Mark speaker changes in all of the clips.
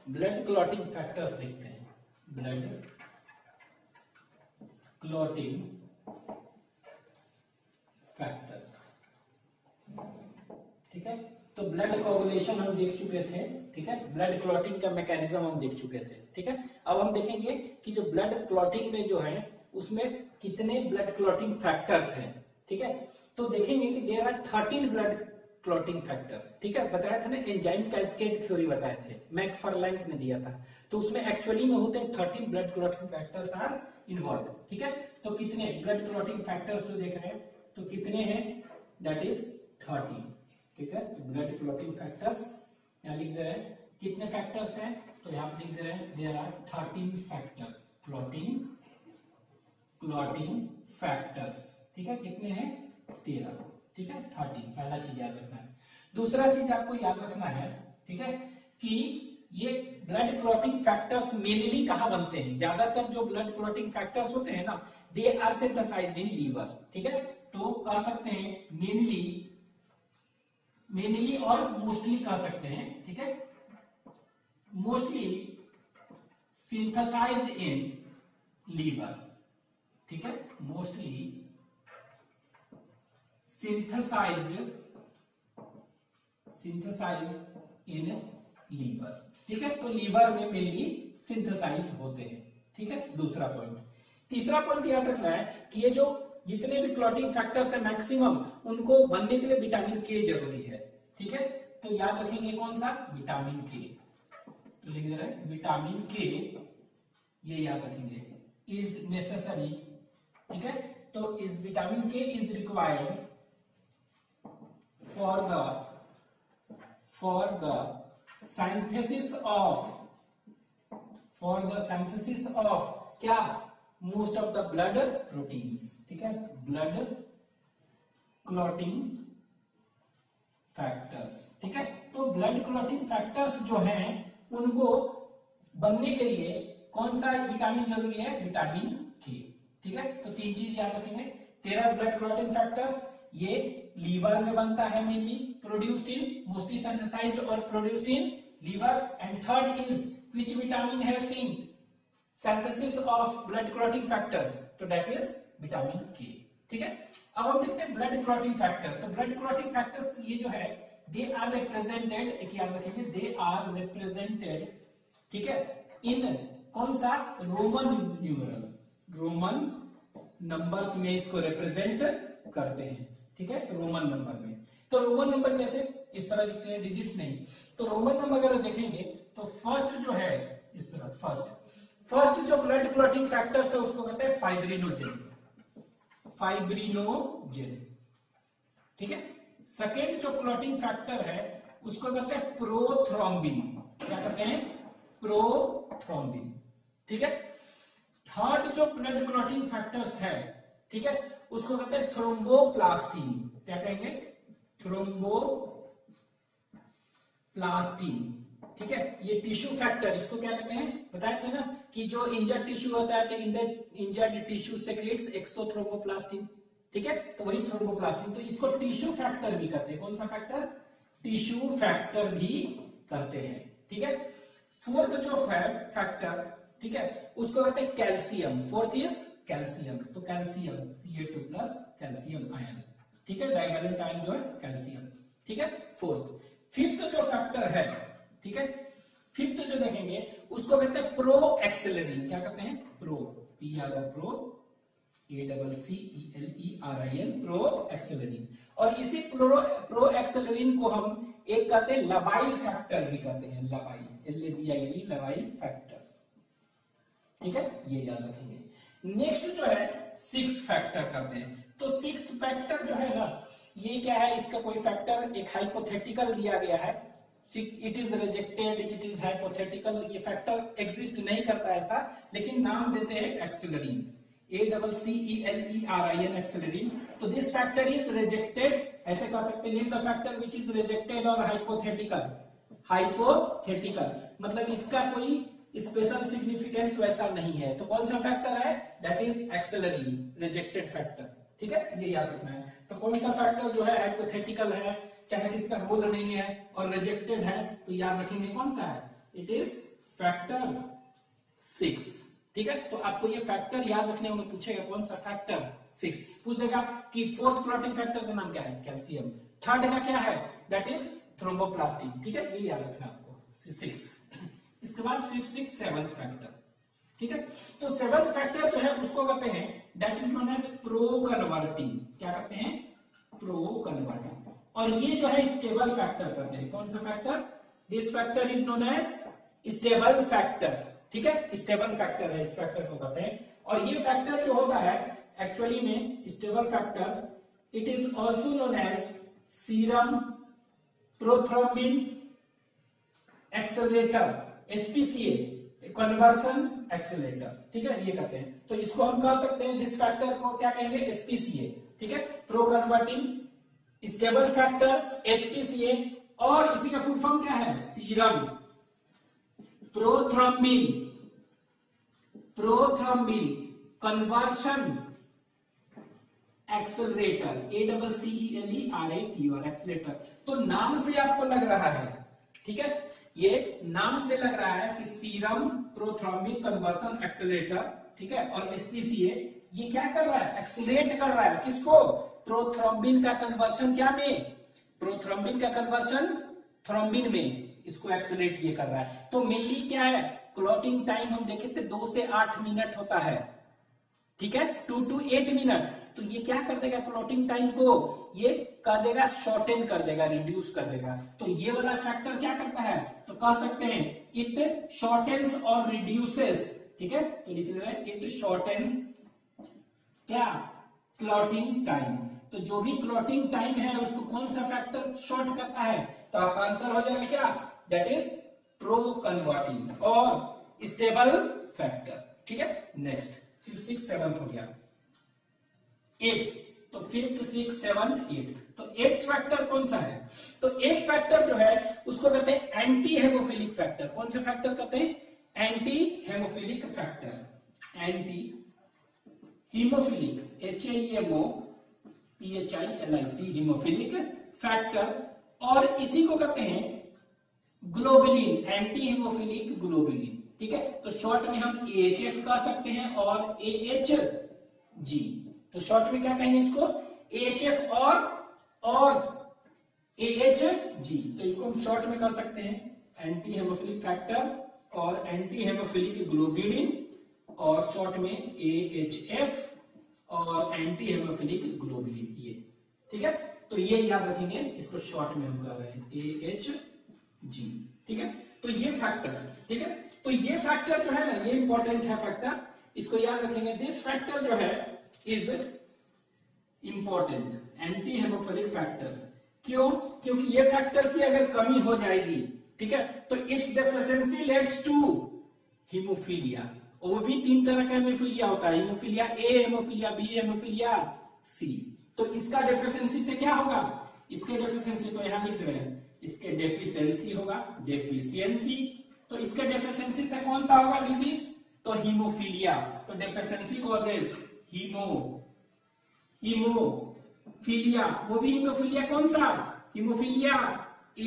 Speaker 1: Blood clotting factors देखते हैं। Blood clotting factors, ठीक है। तो ब्लड कोगुलेशन हम देख चुके थे, ठीक है। ब्लड क्लॉटिंग का मैकेनिज्म हम देख चुके थे, ठीक है। अब हम देखेंगे कि जो ब्लड क्लॉटिंग में जो है उसमें कितने ब्लड क्लॉटिंग फैक्टर्स हैं, ठीक है। तो देखेंगे कि there are 13 blood clotting factors, ठीक है। बताया था ना, एंजाइम कैस्केड थ्योरी बताए थे, मैकफार्लैंड ने दिया था। तो उसमें एक्चुअली में होते हैं 13 blood clotting factors are involve, ठीक है। तो कितने ब्लड क्लॉटिंग फैक्टर्स जो देख रहे हैं, तो कितने हैं, दैट इज 13, ठीक है। तो ब्लड क्लॉटिंग फैक्टर्स यहां लिख दे रहे हैं, कितने फैक्टर्स हैं, तो यहां लिख दे रहे हैं there are 13 factors, clotting factors, ठीक है। कितने हैं, 13, ठीक है। 13 पहला चीज याद रखना है। दूसरा चीज आपको याद रखना है, ठीक है, कि ये ब्लड क्लॉटिंग फैक्टर्स मेनली कहां बनते हैं। ज्यादातर जो ब्लड क्लॉटिंग फैक्टर्स होते हैं ना, they are synthesised in liver, ठीक है। तो कह सकते हैं मेनली और मोस्टली कह सकते हैं, ठीक है। मोस्टली सिंथेसाइज्ड इन लीवर, ठीक है। मोस्टली सिंथेसाइज्ड इन लीवर, ठीक है। तो लीवर में मेनली सिंथेसाइज होते हैं, ठीक है। दूसरा पॉइंट। तीसरा पॉइंट याद रखना है कि ये जो जितने भी क्लॉटिंग फैक्टर्स है मैक्सिमम, उनको बनने के लिए विटामिन के जरूरी है, ठीक है। तो याद रखेंगे कौन सा, विटामिन के। तो लिख दे रहे हैं विटामिन के, ये याद रखेंगे, इज नेसेसरी, ठीक है। तो इस विटामिन के is required for the synthesis of क्या, most of the blood proteins, ठीक है। ब्लड क्लॉटिंग फैक्टर्स, ठीक है। तो ब्लड क्लॉटिंग फैक्टर्स जो हैं उनको बनने के लिए कौन सा विटामिन जरूरी है, विटामिन के, ठीक है। तो तीन चीज याद रखेंगे। 13 ब्लड क्लॉटिंग फैक्टर्स, ये लीवर में बनता है mainly, produced in, mostly synthesized और produced in liver. And third is which vitamin helps in synthesis of blood clotting factors, तो दैट इज विटामिन के, ठीक है। अब हम देखते हैं ब्लड क्लॉटिंग फैक्टर्स। तो ब्लड क्लॉटिंग फैक्टर्स ये जो है, दे आर रिप्रेजेंटेड, एक याद रखेंगे, दे आर रिप्रेजेंटेड, ठीक है, इन कौन सा, रोमन न्यूमरल, रोमन नंबर्स में इसको रिप्रेजेंट करते हैं, ठीक है, रोमन नंबर में। तो रोमन नंबर कैसे, इस तरह लिखते हैं, डिजिट्स नहीं। तो रोमन नंबर अगर देखेंगे तो फर्स्ट जो है इस तरह, फर्स्ट जो ब्लड क्लॉटिंग फैक्टर्स है उसको कहते हैं फाइब्रिनोजेन, ठीक है। सेकेंड जो क्लॉटिंग फैक्टर है उसको कहते हैं प्रोथ्रोम्बिन, क्या कहते हैं, प्रोथ्रोम्बिन, ठीक है। थर्ड जो ब्लड क्लॉटिंग फैक्टर्स है, ठीक है, उसको कहते हैं थ्रोम्बोप्लास्टिन, क्या कहेंगे, थ्रोम्बोप्लास्टिन, ठीक है। ये टिश्यू फैक्टर, इसको क्या कहते हैं, बताया था ना कि जो इंजर्ड टिश्यू होता है तो इंजर्ड टिश्यू सेक्रेट्स एक्सोथ्रोम्बोप्लास्टिन, ठीक है। तो वही थ्रोम्बोप्लास्टिन, तो इसको टिश्यू फैक्टर भी कहते हैं। कौन सा फैक्टर, टिश्यू फैक्टर भी कहते हैं, ठीक है। फोर्थ जो फैक्टर, ठीक है, उसको कहते हैं कैल्शियम। फोर्थ इज कैल्शियम, तो calcium Ca2 plus calcium ion, ठीक है, डाइवेलेंट आयन जो है कैल्शियम, ठीक है, फोर्थ। फिफ्थ जो फैक्टर है, ठीक है, फिफ्थ जो देखेंगे उसको कहते हैं प्रो एक्सेलरिन, क्या कहते हैं, प्रो, प्रो ACCELERIN, प्रो एक्सेलरिन। और इसी प्रो एक्सेलरिन को हम एक कहते हैं लबाइल फैक्टर भी कहते हैं, लबाइल, LABILE, लबाइल फैक्टर, ठीक है, ये याद रखेंगे। नेक्स्ट जो है सिक्स फैक्टर करते हैं। तो सिक्स फैक्टर जो है ना, ये क्या है, इसका कोई फैक्टर एक हाइपोथेटिकल दिया गया है, it is rejected, it is hypothetical, ये फैक्टर एग्जिस्ट नहीं करता ऐसा, लेकिन नाम देते हैं एक्सेलरिन, ACCELERIN, एक्सेलरिन। तो दिस फैक्टर इज रिजेक्टेड, ऐसे कह सकते हैं, the factor which is rejected और हाइपोथेटिकल, मतलब इसका कोई स्पेशल सिग्निफिकेंस वैसा नहीं है। तो कौन सा फैक्टर है, दैट इज एक्सेलरिन, रिजेक्टेड फैक्टर, ठीक है, ये याद रखना है। तो कौन सा फैक्टर जो है हाइपोथेटिकल है, चाहे किसका रोल नहीं है और रिजेक्टेड है, तो याद रखेंगे कौन सा है, इट इज फैक्टर 6। ठीक है, तो आपको ये फैक्टर याद रखने में पूछेगा कौन सा फैक्टर 6 पूछ देगा कि फोर्थ क्लॉटिंग फैक्टर का नाम क्या है, कैल्शियम। थर्ड का क्या है, दैट इज थ्रोम्बोप्लास्टिन। ठीक है, ये याद रखना आपको 6। इसके बाद 5th 6th 7th फैक्टर। ठीक है, तो 7th फैक्टर जो है उसको कहते हैं that is known as pro converting. क्या कहते हैं, प्रो कन्वर्टिंग। और ये जो है स्टेबल फैक्टर कहते हैं। कौन सा factor, this factor is known as stable factor. ठीक है, स्टेबल फैक्टर है, इस फैक्टर को कहते हैं। और ये फैक्टर जो होता है एक्चुअली में stable factor, it is also known as serum prothrombin accelerator, SPCA, conversion accelerator. ठीक है, ये कहते हैं। तो इसको हम कह सकते हैं, दिस फैक्टर को क्या कहेंगे, एसपीसीए। ठीक है, pro converting stable factor SPCA, और इसी का फुल फॉर्म क्या है, serum prothrombin conversion accelerator, ACCELERATOR accelerator. तो नाम से आपको लग रहा है, ठीक है, ये नाम से लग रहा है कि सीरम प्रोथ्रोम्बिन कन्वर्सन एक्सेलरेटर। ठीक है, और एसपीसीए ये क्या कर रहा है, एक्सेलरेट कर रहा है किसको, प्रोथ्रोम्बिन का कन्वर्शन क्या में, प्रोथ्रोम्बिन का कन्वर्शन थ्रोम्बिन में, इसको एक्सेलरेट ये कर रहा है। तो मेनली क्या है, क्लॉटिंग टाइम हम देखे थे 2 से 8 मिनट होता है। ठीक है, 2 to 8 मिनट। तो ये क्या कर देगा, क्लॉटिंग टाइम को ये कर देगा, शॉर्टेन कर देगा, रिड्यूस कर देगा। तो ये वाला फैक्टर क्या करता है, तो कह सकते हैं इट शॉर्टेन्स और रिड्यूसेस। ठीक है, तो लिख रहे हैं इट शॉर्टेन्स क्या, क्लॉटिंग टाइम। तो जो भी क्लॉटिंग टाइम है उसको कौन सा फैक्टर शॉर्ट करता है, तो आपका आंसर हो जाएगा क्या, दैट इज प्रो कन्वर्टिंग और स्टेबल फैक्टर। ठीक है, नेक्स्ट 5th 6th 7th हो गया। 8th, तो 5th 6th 7th 8th। तो 8th फैक्टर कौन सा है, तो 8th फैक्टर जो है उसको कहते हैं एंटी हेमोफिलिक फैक्टर। कौन सा फैक्टर कहते हैं, anti haemophilic factor, anti haemophilic, HAEMOPHILIC haemophilic factor. और इसी को कहते हैं ग्लोबुलिन, एंटी हीमोफिलिक ग्लोबुलिन। ठीक है, तो शॉर्ट में हम AHF कह सकते हैं और AHG। तो शॉर्ट में क्या कहेंगे इसको, AHF और AHG। तो इसको हम शॉर्ट में कर सकते हैं एंटी हेमोफिलिक फैक्टर और एंटी हेमोफिलिक ग्लोबुलिन, और शॉर्ट में AHF और एंटी हेमोफिलिक ग्लोबुलिन ये। ठीक है, तो ये याद रखेंगे, इसको शॉर्ट में हम कर रहे हैं AHG। ठीक है, तो ये फैक्टर, ठीक है, तो ये फैक्टर जो है ना, ये इंपॉर्टेंट है फैक्टर, इसको याद रखेंगे। दिस फैक्टर जो है is important, anti haemophilic factor. क्यों, क्योंकि ये फैक्टर की अगर कमी हो जाएगी, ठीक है, तो its deficiency leads to haemophilia. और वो भी 3 तरह का हेमोफीलिया होता है, haemophilia A, haemophilia B, haemophilia C। तो इसका डेफिशिएंसी से क्या होगा, इसके डेफिशिएंसी तो यहां लिख रहे हैं, इसके डेफिशिएंसी होगा, डेफिशिएंसी। तो इसके डेफिशिएंसी से कौन सा होगा डिजीज, तो हीमोफीलिया। तो डेफिशिएंसी कॉजेज हीमोफीलिया, वो भी हीमोफीलिया कौन सा, हीमोफीलिया A,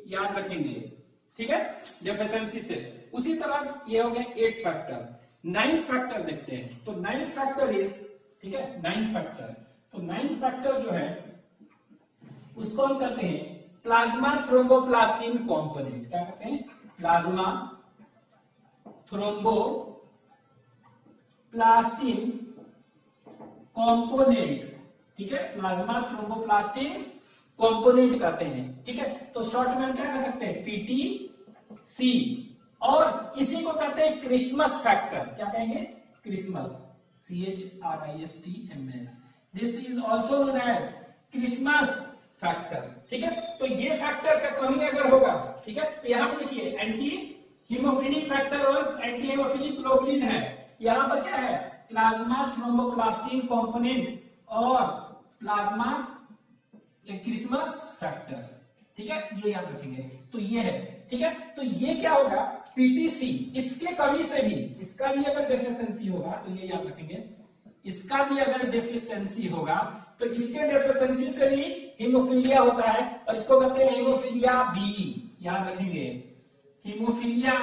Speaker 1: याद रखेंगे। ठीक है, डेफिशिएंसी से। उसी तरह ये हो गया 8th फैक्टर। 9th फैक्टर देखते हैं। तो 9th फैक्टर इज, ठीक है, 9th फैक्टर, तो 9th फैक्टर जो है उसको हम कहते हैं प्लाज्मा थ्रोम्बोप्लास्टिन कंपोनेंट। क्या कहते हैं, प्लाज्मा थ्रोम्बोप्लास्टिन कंपोनेंट। ठीक है, प्लाज्मा थ्रोम्बोप्लास्टिन कंपोनेंट कहते हैं। ठीक है, तो शॉर्ट में हम क्या कह सकते हैं, PTC। और इसी को कहते हैं क्रिसमस फैक्टर। क्या कहेंगे, Christmas, CHRISTMS। This is also known as Christmas factor. ठीक है, तो ये फैक्टर का कमी अगर होगा, ठीक है, तो यहां पर देखिए एंटी हीमोफिलिक फैक्टर और एंटी हेमोफिलिक ग्लोबुलिन है। यहां पर क्या है, प्लाज्मा थ्रोम्बोप्लास्टिन कंपोनेंट और प्लाज्मा क्रिसमस फैक्टर। ठीक है, ये याद रखेंगे। तो ये है, ठीक है, तो ये क्या होगा, PTC। इसके कमी से भी, इसका भी अगर डेफिशिएंसी होगा, तो ये याद रखेंगे, इसका भी अगर डेफिशिएंसी होगा तो इसके डेफिशिएंसी से भी हीमोफीलिया होता है, और इसको कहते हैं हीमोफीलिया B। याद रखेंगे, हीमोफीलिया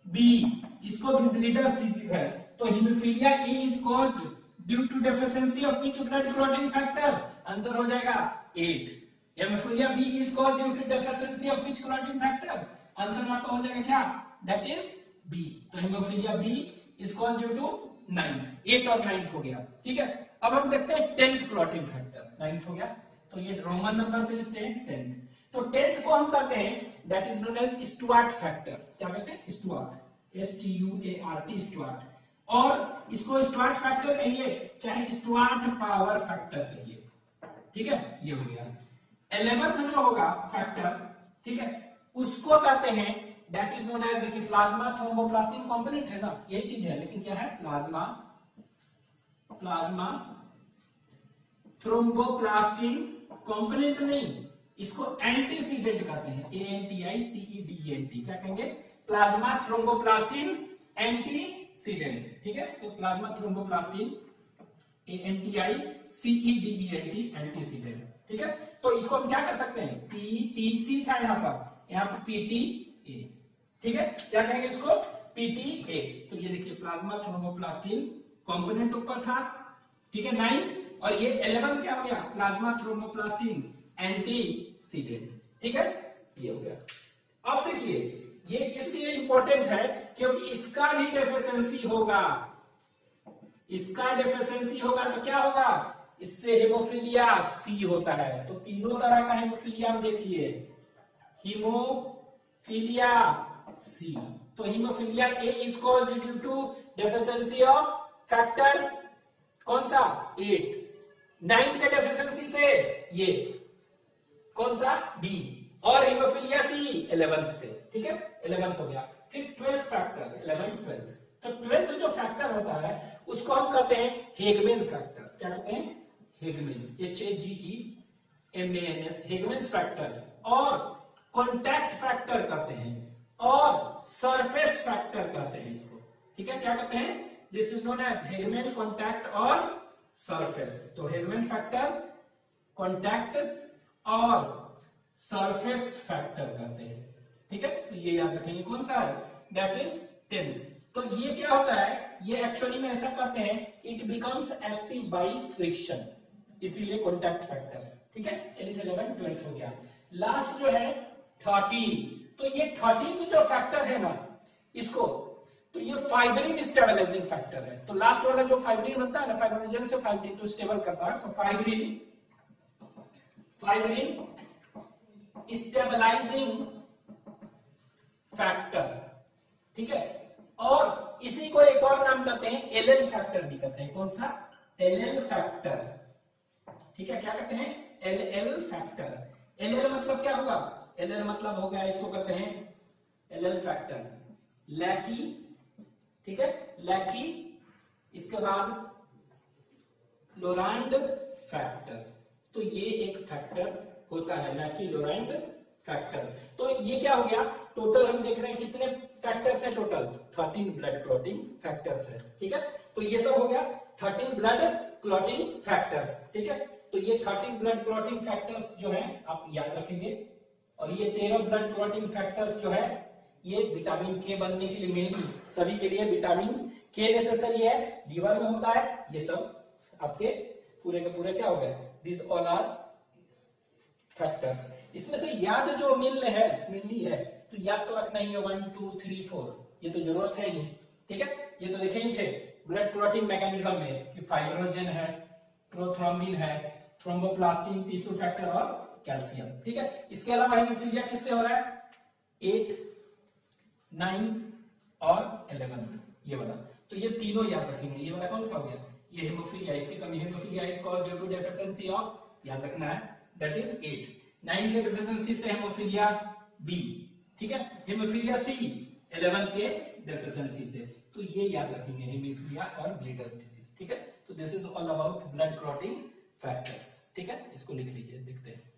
Speaker 1: बी, इसको भी ब्लीडर्स डिजीज है, तो haemophilia A is caused due to deficiency of which blood clotting factor, answer हो जाएगा 8। Haemophilia B is caused due to deficiency of which clotting factor, answer आपका हो जाएगा क्या, दैट इज बी। तो haemophilia B is caused due to 9th, 8 और 9th हो गया, ठीक है। अब हम देखते हैं 10th क्लॉटिंग फैक्टर, 9th हो गया, तो ये रोमन नंबर से लिखते हैं 10th। तो 10th को हम कहते हैं that is known as Stuart factor, क्या कहते हैं, स्टुअर्ट, STUART, स्टुअर्ट। और इसको स्टुअर्ट फैक्टर कहिए चाहे स्टुअर्ट पावर फैक्टर कहिए, ठीक है, ये हो गया। 11th जो होगा फैक्टर, ठीक है, उसको कहते हैं दैट इज नोन एज, देखिए प्लाज्मा थ्रोम्बोप्लास्टिन कंपोनेंट है ना, यही चीज है, लेकिन क्या है, प्लाज्मा थ्रोम्बोप्लास्टिन कंपोनेंट नहीं, इसको एंटीसीडेंट कहते हैं, ANTICEDENT, क्या कहेंगे, प्लाज्मा थ्रोम्बोप्लास्टिन एंटीसीडेंट, ठीक है। तो प्लाज्मा थ्रोम्बोप्लास्टिन ANTICEDENT एंटीसीडेंट, ठीक है। तो इसको हम क्या कर सकते हैं, PTC था यहाँ पर PTA, ठीक है, क्या कहेंगे इसको, PTA। तो ये देखिए प्लाज्मा थ्रोम्बोप्लास्टिन कंपोनेंट ऊपर था, ठीक है, 9, और ये 11 क्या हो गया, प्लाज्मा थ्रोम्बोप्लास्टिन एंटीसीडेंट, ठीक है, ये हो गया। अब देखिए ये इसलिए इंपॉर्टेंट है क्योंकि इसका भी डेफिशिएंसी होगा, इसका डेफिशिएंसी होगा तो क्या होगा, इससे हेमोफीलिया सी होता है। तो तीनों तरह का हेमोफीलिया हम देख लिए, हीमोफीलिया सी। तो haemophilia A is caused due to deficiency of factor कौन सा, 8th, 9th के डेफिशिएंसी से ये कौन सा, बी, और हीमोफीलिया सी 11th से, ठीक है, 11th हो गया। फिर 12th फैक्टर, 11th 12th। तो 12th जो फैक्टर होता है उसको हम कहते हैं हेगमेन फैक्टर, क्या कहते हैं, हेगमेन, HAGEMANS, हेगमेन्स फैक्टर, और कॉन्टैक्ट फैक्टर कहते हैं, और सरफेस फैक्टर कहते हैं इसको, ठीक है, क्या कहते हैं, this is known as Hageman, contact और सरफेस। तो हेगमेन फैक्टर, कॉन्टैक्ट और सरफेस फैक्टर कहते हैं, ठीक है। तो ये याद रखेंगे कौन सा है, दैट इज 10th। तो ये क्या होता है, ये एक्चुअली में ऐसा कहते हैं, it becomes active by friction, इसीलिए कॉन्टैक्ट फैक्टर, ठीक है। 8th 11th 12th हो गया। लास्ट जो है 13, तो ये 13th जो फैक्टर है ना, इसको, तो ये फाइब्रिन स्टेबलाइजिंग फैक्टर है। तो लास्ट वाला जो फाइब्रिन बनता है ना, फाइब्रिनोजन से फाइब्रिन तो स्टेबल करता है, तो फाइब्रिन स्टेबलाइजिंग फैक्टर, ठीक है। और इसी को एक और नाम कहते हैं एलएल फैक्टर भी कहते हैं, कौन सा, एलएल फैक्टर, ठीक है, क्या कहते हैं, एलएल फैक्टर। एलएल मतलब क्या होगा, एलएल मतलब हो गया, इसको कहते हैं एलएल फैक्टर, लैकी, ठीक है, लैकी, इसके बाद लोरांड फैक्टर। तो ये एक फैक्टर होता है, लैकी लोरांड फैक्टर। तो ये क्या हो गया, टोटल हम देख रहे हैं कितने फैक्टर्स है, टोटल 13 ब्लड क्लॉटिंग फैक्टर्स है, ठीक है। तो ये सब हो गया 13 ब्लड क्लॉटिंग फैक्टर्स, ठीक है। तो ये 13 ब्लड क्लॉटिंग फैक्टर्स जो है आप याद रखेंगे, और ये 13 ब्लड क्लॉटिंग फैक्टर्स जो है ये विटामिन के बनने के लिए, मेनली सभी के लिए विटामिन के नेसेसरी है, लीवर में होता है, ये सब आपके पूरे के पूरे क्या हो गए, दिस ऑल आर फैक्टर्स। इसमें से याद जो मिलनी है, तो याद तो रखना ही है 1 2 3 4, ये तो जरूरत है ही, ठीक है। ये तो देखे ही थे ब्लड क्लॉटिंग मैकेनिज्म में कि फाइब्रोजन है, प्रोथ्रोम्बिन है, थ्रोम्बोप्लास्टिन, टिश्यू फैक्टर और कैल्शियम, ठीक है। इसके अलावा हेमोफीलिया किससे हो रहा है, 8, 9 और 11, ये वाला। तो ये तीनों याद रखेंगे। ये वाला कौन सा हो गया, ये हेमोफीलिया, इसकी कमी, haemophilia is caused due to deficiency of, याद रखना है, दैट इज 8। 9 के डेफिशिएंसी से हेमोफीलिया बी, ठीक है। हेमोफीलिया सी 11 के डेफिशिएंसी से। तो ये याद रखेंगे, हेमोफीलिया और ब्लीडर्स डिजीज, ठीक है। तो this is all about blood clotting factors, ठीक है। इसको लिख लीजिए, देखते हैं।